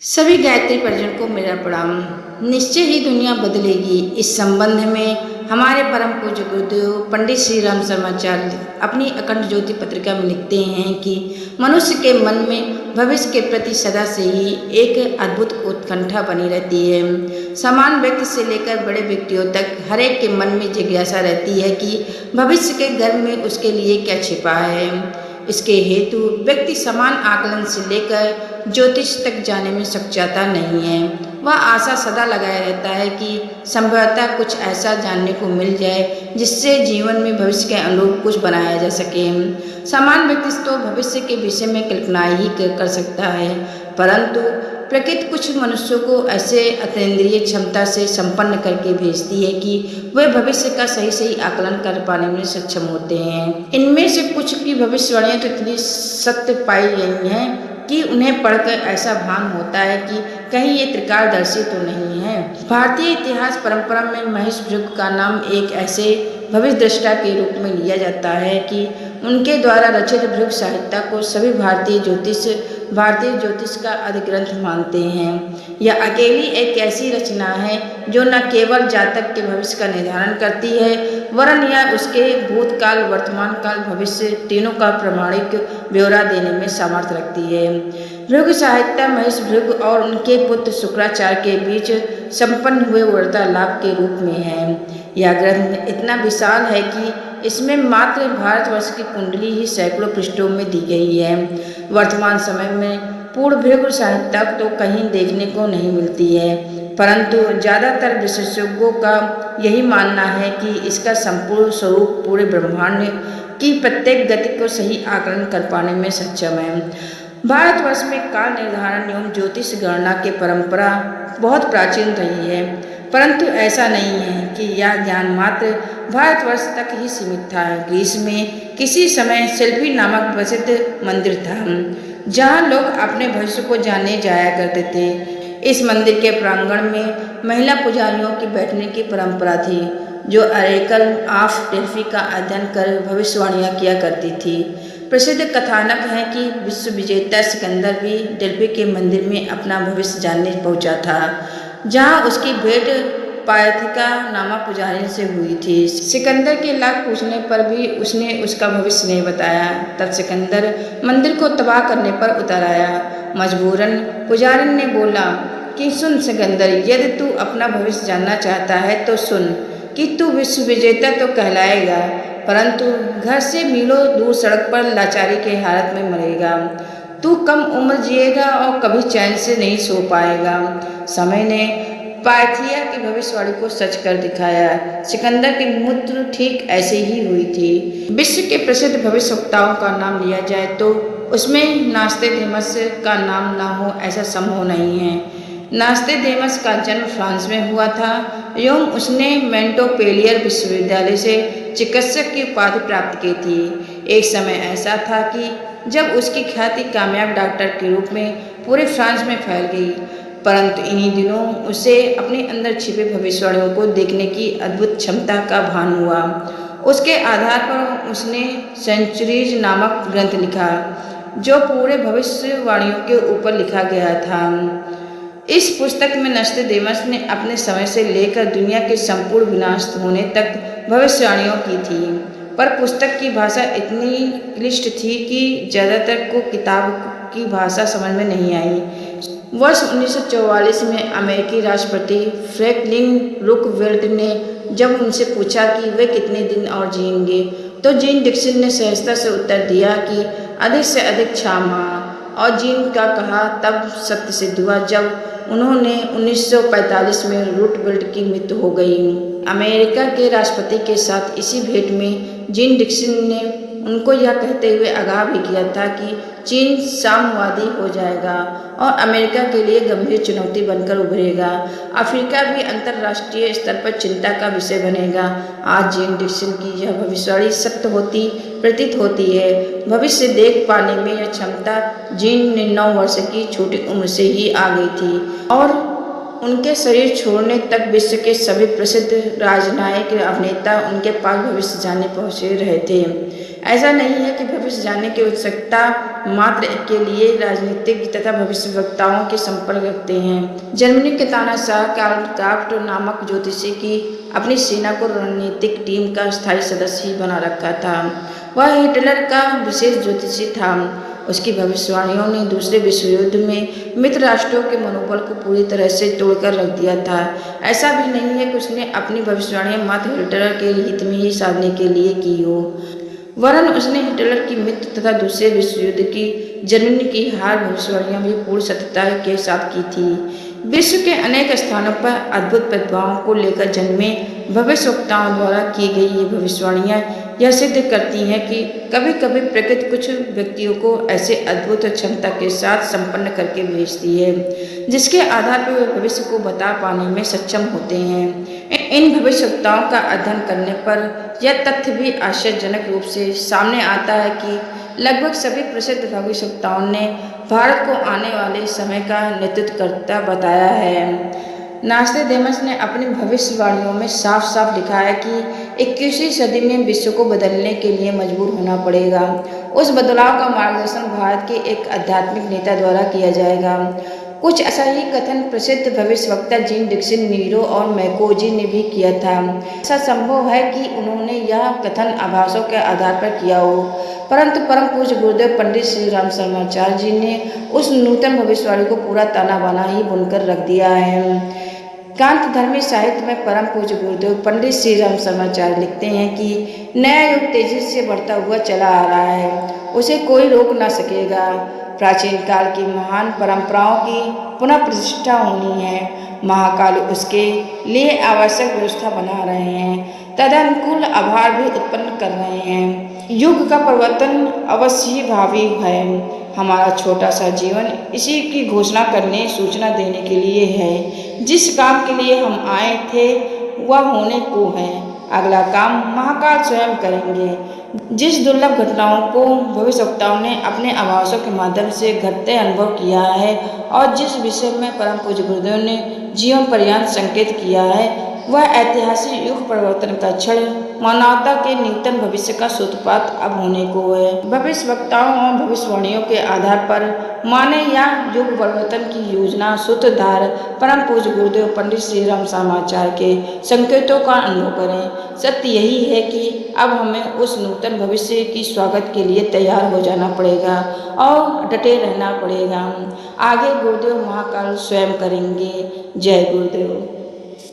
सभी गायत्री परिजन को मेरा प्रणाम। निश्चय ही दुनिया बदलेगी। इस संबंध में हमारे परम पूज्य गुरुदेव पंडित श्री राम शर्माचार्य अपनी अखंड ज्योति पत्रिका में लिखते हैं कि मनुष्य के मन में भविष्य के प्रति सदा से ही एक अद्भुत उत्कंठा बनी रहती है। सामान्य व्यक्ति से लेकर बड़े व्यक्तियों तक हर एक के मन में जिज्ञासा रहती है कि भविष्य के घर में उसके लिए क्या छिपा है। इसके हेतु व्यक्ति समान आकलन से लेकर ज्योतिष तक जाने में सक्षमता नहीं है। वह आशा सदा लगाए रहता है कि संभवतः कुछ ऐसा जानने को मिल जाए जिससे जीवन में भविष्य के अनुरूप कुछ बनाया जा सके। सामान्य व्यक्ति तो भविष्य के विषय में कल्पना ही कर सकता है, परंतु प्रकृति कुछ मनुष्यों को ऐसे अतीन्द्रिय क्षमता से संपन्न करके भेजती है कि वे भविष्य का सही आकलन कर पाने में सक्षम होते हैं। इनमें से कुछ की भविष्यवाणियां तो इतनी सत्य पाई गई हैं कि उन्हें पढ़कर ऐसा भान होता है कि कहीं ये त्रिकालदर्शी तो नहीं है। भारतीय इतिहास परंपरा में महेश भृगु का नाम एक ऐसे भविष्य दृष्टा के रूप में लिया जाता है कि उनके द्वारा रचित भृगु साहित्य को सभी भारतीय ज्योतिष का अधिग्रंथ मानते हैं। यह अकेली एक ऐसी रचना है जो न केवल जातक के भविष्य का निर्धारण करती है, वरन यह उसके भूतकाल, वर्तमान काल, भविष्य तीनों का प्रमाणिक ब्यौरा देने में सामर्थ्य रखती है। भृगु साहित्य महेश भृगु और उनके पुत्र शुक्राचार्य के बीच संपन्न हुए वार्तालाप के रूप में है। यह ग्रंथ इतना विशाल है कि इसमें मात्र भारतवर्ष की कुंडली ही सैकड़ों पृष्ठों में दी गई है। वर्तमान समय में पूर्ण भृगु साहित्य तो कहीं देखने को नहीं मिलती है, परंतु ज़्यादातर विशेषज्ञों का यही मानना है कि इसका संपूर्ण स्वरूप पूरे ब्रह्मांड की प्रत्येक गति को सही आकलन कर पाने में सक्षम है। भारतवर्ष में काल निर्धारण एवं ज्योतिष गणना की परंपरा बहुत प्राचीन रही है, परंतु ऐसा नहीं है कि यह ज्ञान मात्र भारतवर्ष तक ही सीमित था। ग्रीस में किसी समय शिल्पी नामक प्रसिद्ध मंदिर था जहाँ लोग अपने भविष्य को जानने जाया करते थे। इस मंदिर के प्रांगण में महिला पुजारियों की बैठने की परंपरा थी जो अरेकल ऑफ डेल्फी का अध्ययन कर भविष्यवाणियाँ किया करती थी। प्रसिद्ध कथानक है कि विश्व विजेता सिकंदर भी डेल्फी के मंदिर में अपना भविष्य जानने पहुंचा था, जहां उसकी भेंट पायथिका नामक पुजारी से हुई थी। सिकंदर के लाख पूछने पर भी उसने उसका भविष्य नहीं बताया। तब सिकंदर मंदिर को तबाह करने पर उतर आया। मजबूरन पुजारी ने बोला कि सुन सिकंदर, यदि तू अपना भविष्य जानना चाहता है तो सुन कि तू विश्व विजेता तो कहलाएगा, परंतु घर से मीलों दूर सड़क पर लाचारी के हालत में मरेगा। तू कम उम्र जिएगा और कभी चैन से नहीं सो पाएगा। समय ने पायथिया की भविष्यवाणी को सच कर दिखाया। सिकंदर की मृत्यु ठीक ऐसे ही हुई थी। विश्व के प्रसिद्ध भविष्यवक्ताओं का नाम लिया जाए तो उसमें नास्टेडेमस का नाम ना हो ऐसा संभव नहीं है। नास्टेडेमस का जन्म फ्रांस में हुआ था एवं उसने मोंटेपेलियर विश्वविद्यालय से चिकित्सक की उपाधि प्राप्त की थी। एक समय ऐसा था कि जब उसकी ख्याति कामयाब डॉक्टर के रूप में पूरे फ्रांस में फैल गई, परंतु इन्हीं दिनों उसे अपने अंदर छिपे भविष्यवाणियों को देखने की अद्भुत क्षमता का भान हुआ। उसके आधार पर उसने सेंचुरीज नामक ग्रंथ लिखा जो पूरे भविष्यवाणियों के ऊपर लिखा गया था। इस पुस्तक में नास्टेडेमस ने अपने समय से लेकर दुनिया के संपूर्ण विनाश होने तक भविष्यवाणियों की थी, पर पुस्तक की भाषा इतनी क्लिष्ट थी कि ज़्यादातर को किताब की भाषा समझ में नहीं आई। वर्ष 1944 में अमेरिकी राष्ट्रपति फ्रैंकलिन रूजवेल्ट ने जब उनसे पूछा कि वे कितने दिन और जिएंगे, तो जीन डिक्सन ने सहजता से उत्तर दिया कि अधिक से अधिक 6 माह। और जीन का कहा तब सत्य सिद्ध हुआ जब उन्होंने 1945 में रूजवेल्ट की मृत्यु हो गई। अमेरिका के राष्ट्रपति के साथ इसी भेंट में जीन डिक्सन ने उनको यह कहते हुए आगाह भी किया था कि चीन साम्यवादी हो जाएगा और अमेरिका के लिए गंभीर चुनौती बनकर उभरेगा। अफ्रीका भी अंतर्राष्ट्रीय स्तर पर चिंता का विषय बनेगा। आज जीन डिक्सन की यह भविष्यवाणी सत्य होती प्रतीत होती है। भविष्य देख पाने में यह क्षमता जीन ने 9 वर्ष की छोटी उम्र से ही आ गई थी और उनके शरीर छोड़ने तक विश्व के सभी प्रसिद्ध राजनयिक अभिनेता उनके पास भविष्य जानने पहुँचे रहे थे। ऐसा नहीं है कि भविष्य जानने की उत्सुकता मात्र के लिए राजनीतिक तथा भविष्यवक्ताओं के संपर्क रखते हैं। जर्मनी के तानाशाह कार्ल क्राफ्ट नामक ज्योतिषी की अपनी सेना को रणनीतिक टीम का स्थायी सदस्य ही बना रखा था। वह हिटलर का विशेष ज्योतिषी था। उसकी भविष्यवाणियों ने दूसरे विश्व युद्ध में मित्र राष्ट्रों के मनोबल को पूरी तरह से तोड़कर रख दिया था। ऐसा भी नहीं है कि उसने अपनी भविष्यवाणियां मात्र हिटलर के हित में ही साधने के लिए की हो, वरन उसने हिटलर की मृत्यु तथा दूसरे विश्व युद्ध की जर्मनी की हार भविष्यवाणियां भी पूर्ण सत्यता के साथ की थी। विश्व के अनेक स्थानों पर अद्भुत प्रतिभाओं को लेकर जन्मे भविष्यवक्ताओं द्वारा की गई ये भविष्यवाणियां यह सिद्ध करती हैं कि कभी कभी प्रकृति कुछ व्यक्तियों को ऐसे अद्भुत क्षमता के साथ संपन्न करके भेजती है, जिसके आधार पर वे भविष्य को बता पाने में सक्षम होते हैं। इन भविष्यवक्ताओं का अध्ययन करने पर यह तथ्य भी आश्चर्यजनक रूप से सामने आता है कि लगभग सभी प्रसिद्ध भविष्यवक्ताओं ने भारत को आने वाले समय का नेतृत्व करता बताया है। नास्ट्रेडेमस ने अपनी भविष्यवाणियों में साफ साफ लिखा है कि 21वीं सदी में विश्व को बदलने के लिए मजबूर होना पड़ेगा। उस बदलाव का मार्गदर्शन भारत के एक आध्यात्मिक नेता द्वारा किया जाएगा। कुछ ऐसा ही कथन प्रसिद्ध भविष्यवक्ता जीन डिक्सन, नीरो और मैकोजी ने भी किया था। ऐसा संभव है कि उन्होंने यह कथन आभासों के आधार पर किया हो, परंतु परम पूज्य गुरुदेव पंडित श्री राम शर्माचार्य जी ने उस नूतन भविष्यवाणी को पूरा ताना बाना ही बुनकर रख दिया है। कांत धर्मी साहित्य में परम पूज्य गुरुदेव पंडित श्री राम शर्माचार्य लिखते हैं कि नया युग तेजी से बढ़ता हुआ चला आ रहा है, उसे कोई रोक ना सकेगा। प्राचीन काल की महान परंपराओं की पुनः प्रतिष्ठा होनी है। महाकाल उसके लिए आवश्यक व्यवस्था बना रहे हैं, तदनुकूल आभार भी उत्पन्न कर रहे हैं। युग का परिवर्तन अवश्य ही भावी है। हमारा छोटा सा जीवन इसी की घोषणा करने, सूचना देने के लिए है। जिस काम के लिए हम आए थे वह होने को है। अगला काम महाकाल स्वयं करेंगे। जिस दुर्लभ घटनाओं को भविष्यवक्ताओं ने अपने आभासों के माध्यम से घटते अनुभव किया है और जिस विषय में परम पूज्य गुरुदेव ने जीवन पर्यंत संकेत किया है, वह ऐतिहासिक युग परिवर्तन का क्षण मानवता के नूतन भविष्य का सूत्रपात अब होने को है। भविष्यवक्ताओं और भविष्यवाणियों के आधार पर माने या युग परिवर्तन की योजना सूत्रधार परम पूज्य गुरुदेव पंडित श्री राम शर्माचार्य के संकेतों का अनुभव करें। सत्य यही है कि अब हमें उस नूतन भविष्य की स्वागत के लिए तैयार हो जाना पड़ेगा और डटे रहना पड़ेगा। आगे गुरुदेव महाकाल स्वयं करेंगे। जय गुरुदेव।